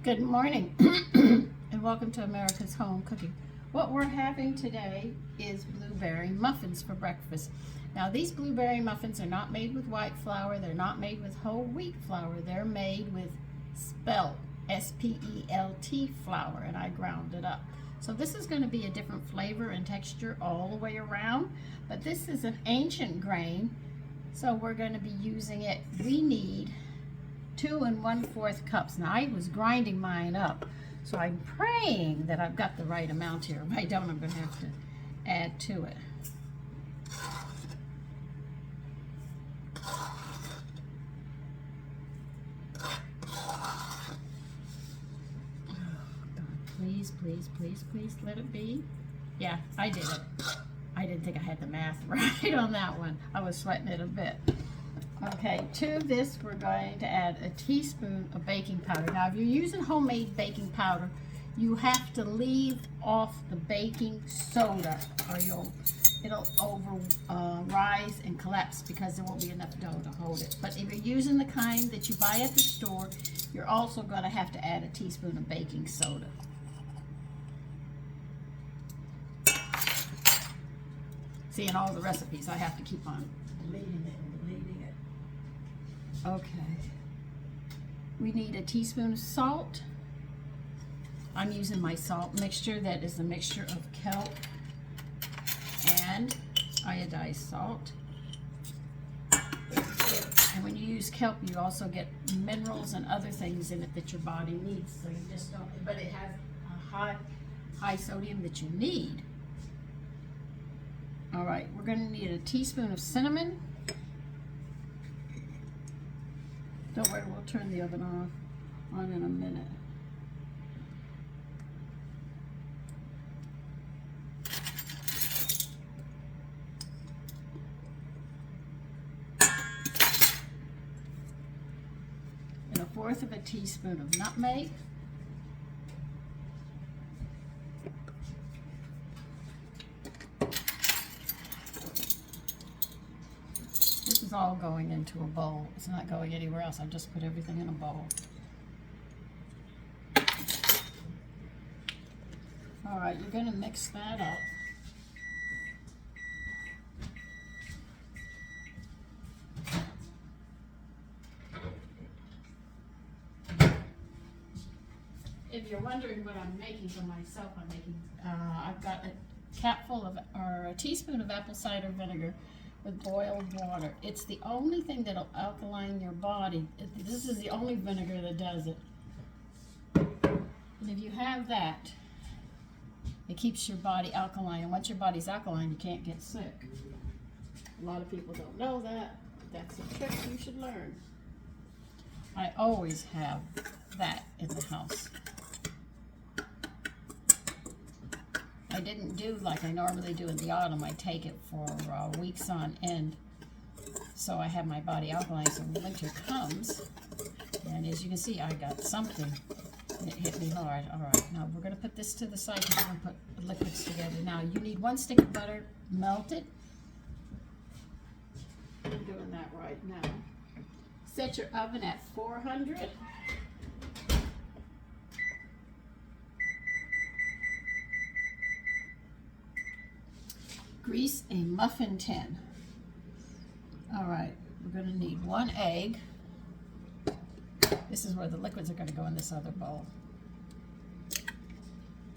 Good morning and welcome to America's Home Cooking. What we're having today is blueberry muffins for breakfast. Now these blueberry muffins are not made with white flour, they're not made with whole wheat flour, they're made with spelt, S-P-E-L-T flour, and I ground it up. So this is going to be a different flavor and texture all the way around, but this is an ancient grain, so we're going to be using it. We need 2 1/4 cups. Now I was grinding mine up, so I'm praying that I've got the right amount here. If I don't, I'm going to have to add to it. Please, please, please, please let it be. Yeah, I did it. I didn't think I had the math right on that one. I was sweating it a bit. Okay, to this we're going to add a teaspoon of baking powder. Now if you're using homemade baking powder, you have to leave off the baking soda or it'll rise and collapse because there won't be enough dough to hold it. But if you're using the kind that you buy at the store, you're also going to have to add a teaspoon of baking soda. See, in all the recipes, I have to keep on deleting it and deleting it. Okay. We need a teaspoon of salt. I'm using my salt mixture. That is a mixture of kelp and iodized salt. And when you use kelp, you also get minerals and other things in it that your body needs. So you just don't, but it has a high sodium that you need. All right, we're going to need a teaspoon of cinnamon. Don't worry, we'll turn the oven on in a minute. And 1/4 teaspoon of nutmeg. This is all going into a bowl. It's not going anywhere else. I've just put everything in a bowl. All right, you're going to mix that up. If you're wondering what I'm making for myself, I've got a capful of, or a teaspoon of apple cider vinegar with boiled water. It's the only thing that'll alkaline your body. This is the only vinegar that does it. And if you have that, it keeps your body alkaline. And once your body's alkaline, you can't get sick. A lot of people don't know that. That's a trick you should learn. I always have that in the house. I didn't do like I normally do in the autumn. I take it for weeks on end, so I have my body alkaline. So when winter comes, and as you can see, I got something, and it hit me hard. All right, now we're going to put this to the side because we're going to put the liquids together. Now you need 1 stick of butter, melted. I'm doing that right now. Set your oven at 400. Grease a muffin tin. All right, we're going to need 1 egg. This is where the liquids are going to go in this other bowl.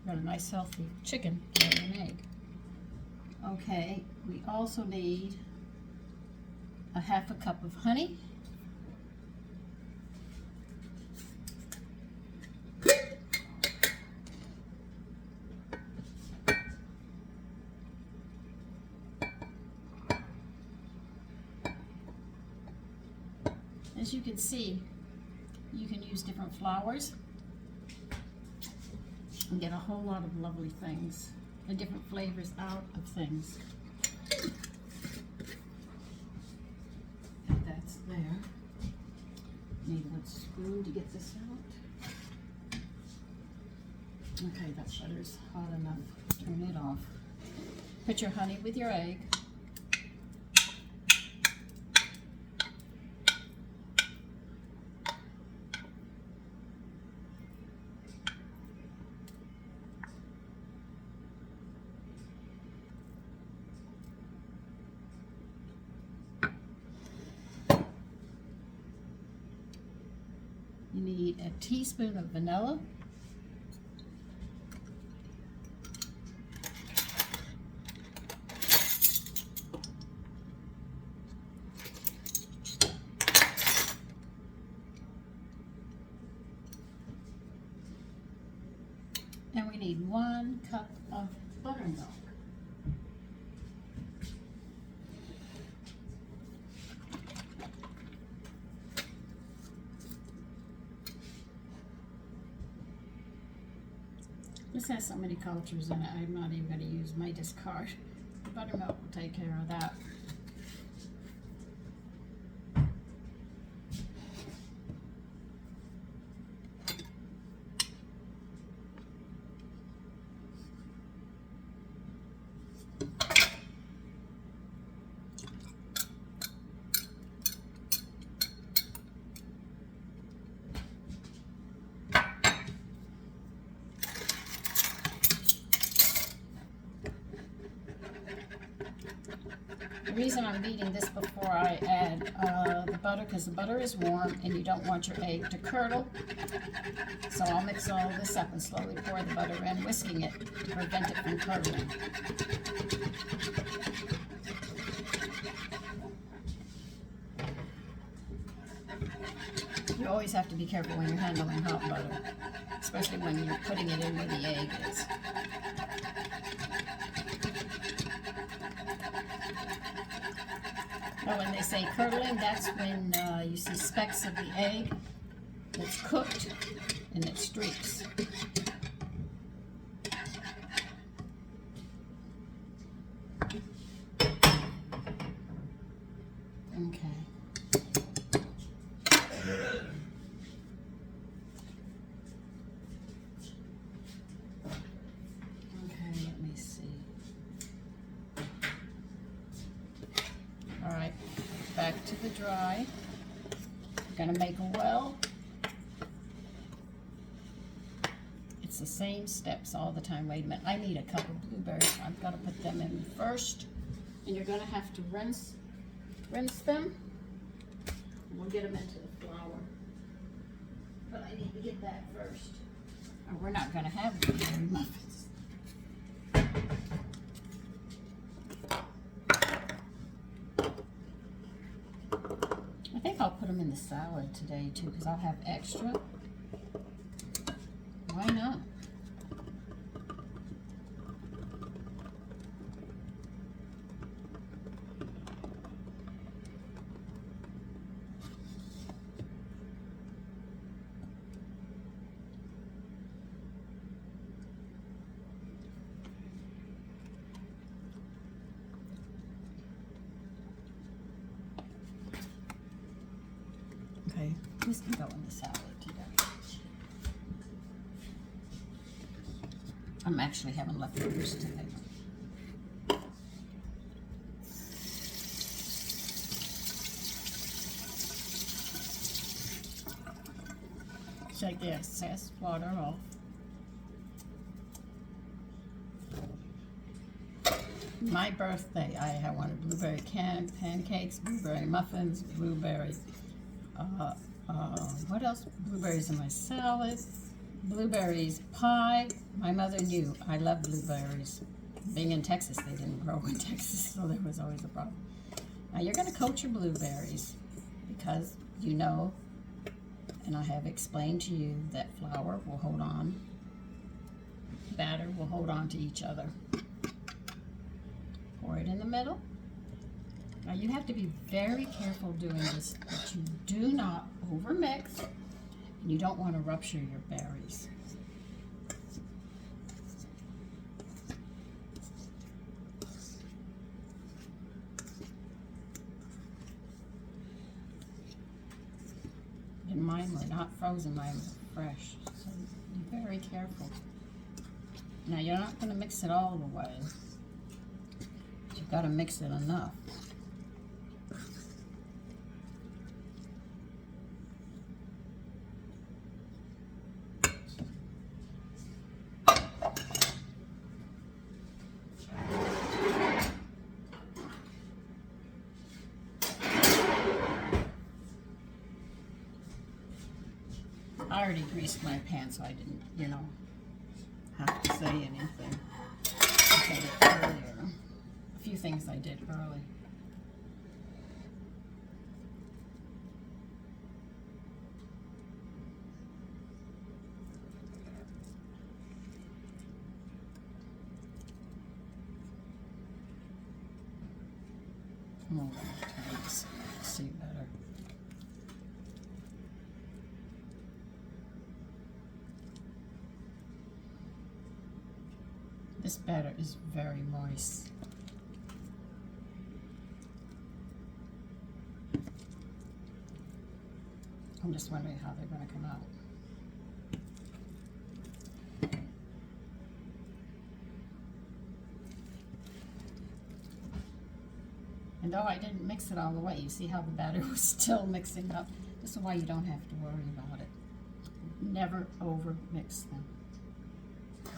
Got a nice healthy chicken and an egg. Okay, we also need a 1/2 cup of honey. As you can see, you can use different flours and get a whole lot of lovely things and different flavors out of things. And that's there. Need a spoon to get this out. Okay, that butter's hot enough. Turn it off. Put your honey with your egg. You need a teaspoon of vanilla. And we need 1 cup of buttermilk. This has so many cultures in it, I'm not even going to use my discard. The buttermilk will take care of that. The reason I'm beating this before I add the butter, because the butter is warm and you don't want your egg to curdle. So I'll mix all this up and slowly pour the butter in, whisking it to prevent it from curdling. You always have to be careful when you're handling hot butter, especially when you're putting it in where the egg is. Now, when they say curdling, that's when you see specks of the egg that's cooked and it streaks. Okay. Okay, let me see. All right, back to the dry. We're gonna make a well. It's the same steps all the time. Wait a minute, I need a cup of blueberries. I've got to put them in first. And you're gonna have to rinse them. And we'll get them into the flour. But I need to get that first. Or we're not gonna have blueberry muffins. I think I'll put them in the salad today too, because I'll have extra. Why not? Okay, this can go in the salad today. I'm actually having leftovers today. Shake the excess water off. My birthday, I wanted blueberry pancakes, blueberry muffins, blueberry what else? Blueberries in my salad, blueberries pie. My mother knew I love blueberries. Being in Texas, they didn't grow in Texas, so there was always a problem. Now you're going to coat your blueberries because you know, and I have explained to you that flour will hold on, batter will hold on to each other. Pour it in the middle. Now you have to be very careful doing this, that you do not overmix, and you don't want to rupture your berries. And mine were not frozen, mine were fresh, so be very careful. Now you're not going to mix it all the way, but you've got to mix it enough. already greased my pan, so I didn't, you know, have to say anything. Okay, earlier. A few things I did early. Oh, let's see better. This batter is very moist. I'm just wondering how they're going to come out. And though I didn't mix it all the way, you see how the batter was still mixing up. This is why you don't have to worry about it. Never over mix them.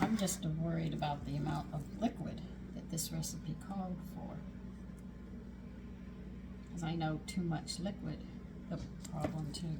I'm just worried about the amount of liquid that this recipe called for. Because I know too much liquid, the problem too.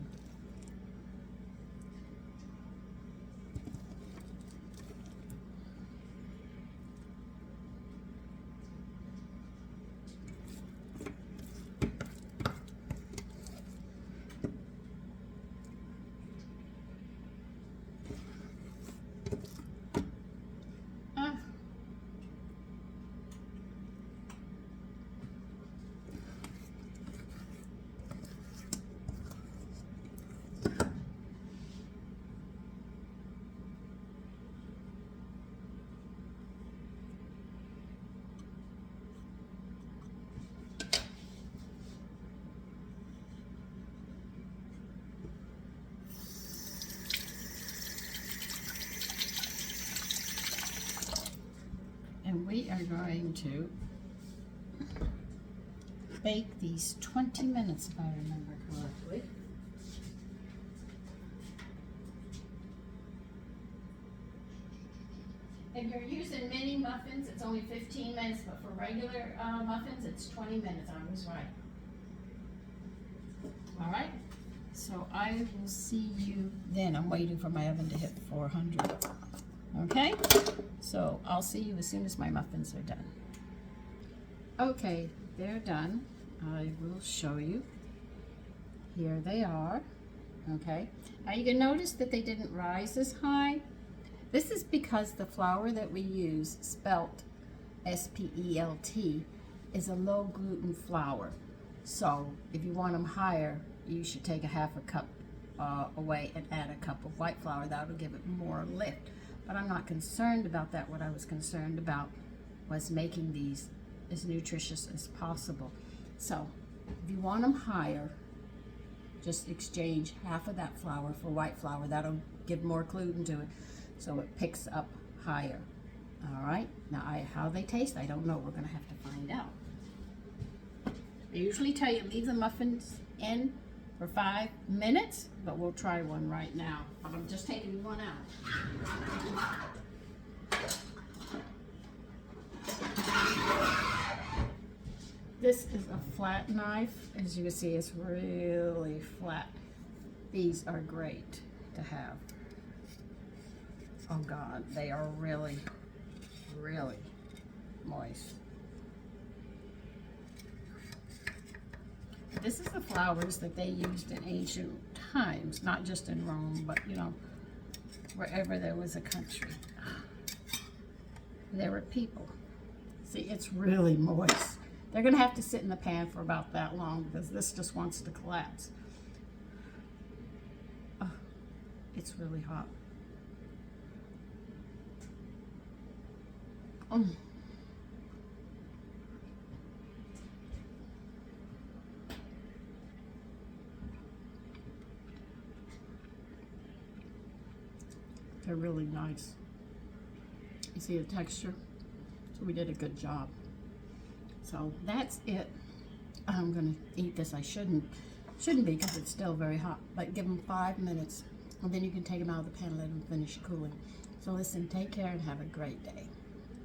And we are going to bake these 20 minutes, if I remember correctly. If you're using mini muffins, it's only 15 minutes, but for regular muffins, it's 20 minutes. I was right. All right, so I will see you then. I'm waiting for my oven to hit 400. Okay, so I'll see you as soon as my muffins are done. Okay, they're done. I will show you. Here they are. Okay, now you can notice that they didn't rise as high. This is because the flour that we use, Spelt, S-P-E-L-T, is a low gluten flour. So if you want them higher, you should take a half a cup away and add a cup of white flour. That will give it more lift. But I'm not concerned about that. What I was concerned about was making these as nutritious as possible. So if you want them higher, just exchange half of that flour for white flour. That'll give more gluten to it, so it picks up higher. All right, now how they taste, I don't know. We're gonna have to find out. I usually tell you leave the muffins in for 5 minutes, but we'll try one right now. I'm just taking one out. This is a flat knife. As you can see, it's really flat. These are great to have. Oh God, they are really, really moist. This is the flours that they used in ancient times, not just in Rome, but you know, wherever there was a country, there were people. See, it's really moist. They're gonna have to sit in the pan for about that long because this just wants to collapse. Oh, it's really hot. They're really nice. You see the texture? So we did a good job. So that's it. I'm gonna eat this. I shouldn't be because it's still very hot, but give them 5 minutes and then you can take them out of the pan and let them finish cooling. So listen, take care and have a great day.